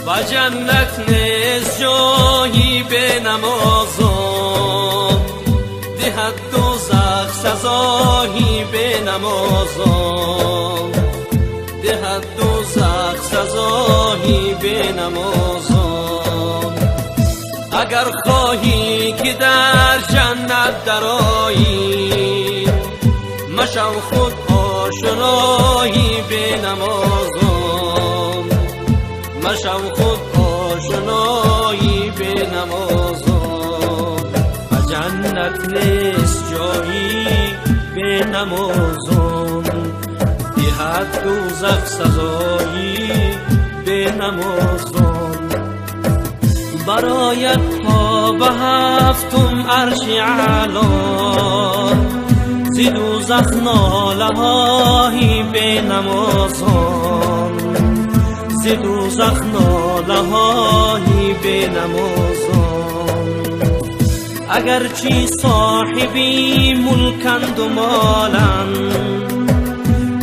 و جنت نیست جایی به نمازم، دهد دوزخ سزایی به نمازم، دهد دوزخ سزایی به نمازم. اگر خواهی که در جنت درآیی، مشو خود آشنایی به نمازم، مشو خود آشنایی به نمازم. و جنت نیست جایی به نمازم، دهد دوزخ سزایی به نمازم. برایت ها به هفتم عرش اعلا، ز دوزخ ناله هایی به نمازم، ز دوزخ ناله هایی به نمازم. اگرچه صاحبی ملکند و مالند،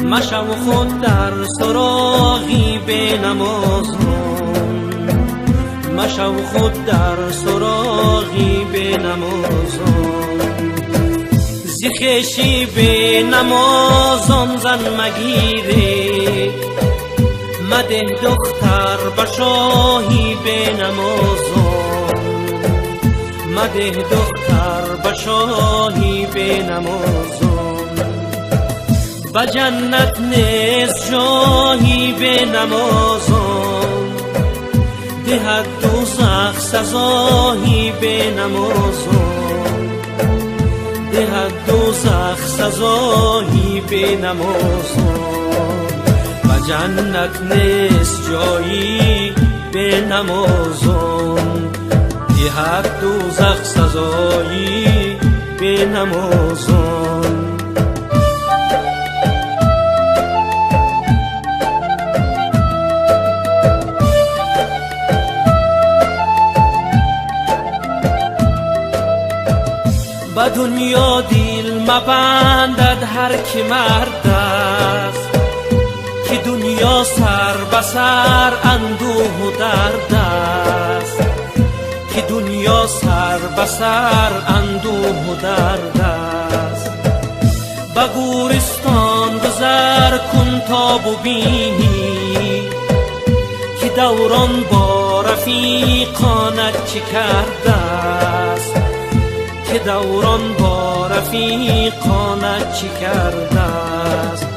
مشو خود در سراغی به نمازم، مشو خود در سراغی به نمازم. زخشی به نمازم زن مگیره، مده دختر بشاهی به نمازم، مده دختر بشاهی به نمازم. و جنت نیست جایی به نمازم، دهد دوزخ سزایی به نمازم، دهد دوزخ سزایی به نمازم. و جنت نیست جایی به نمازم، دهد دوزخ سزایی به نمازم. به دنیا دل مبندد هر که مرد است، که دنیا سر به سر اندوه و درد است، که دنیا سر به سر اندوه و درد است. به گورستان گذر کن تا ببینی، که دوران با رفیقانت چه کرده است، که دوران با رفیقانت چه کرده است.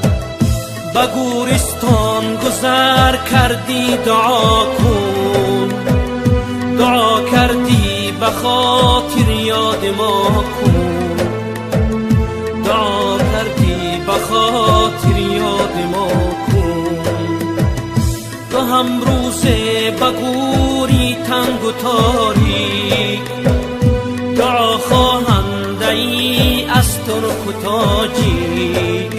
به گورستان گذر کردی دعا کن، دعا کردی به خاطر یاد ما کن، دعا کردی به خاطر یاد ما کن. تو هم روزه به گوری تنگ و تاریک، دعا خواهنده ای از ترک و تاجیک،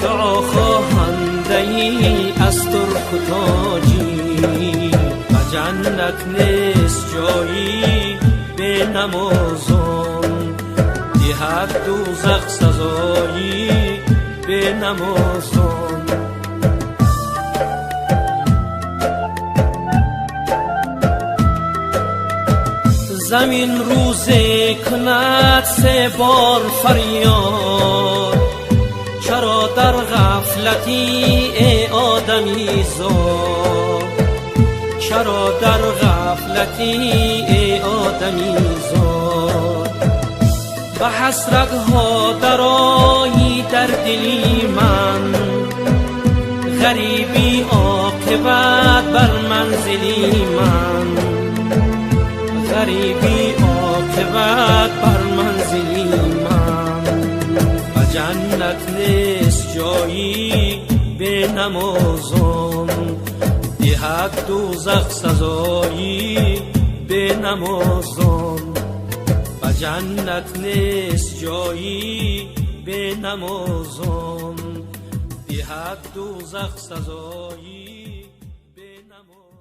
دعا خواهنده ای از ترک و تاجیک. و جنت نیست جایی به نمازم، دهد دوزخ سزایی به نمازم. زمین روزه کند سه بار فریاد، چرا در غفلتی ای آدمی زاد، چرا در غفلتی ای آدمی زاد. به حسرت ها درآیی در دلی من، غریبی عاقبت بر منزلی من، غریبی عاقبت بر منزلی من. و جنت نیست جایی به نمازم، دهد دوزخ سزایی به نمازم. و جنت نیست جایی به نمازم، دهد دوزخ سزایی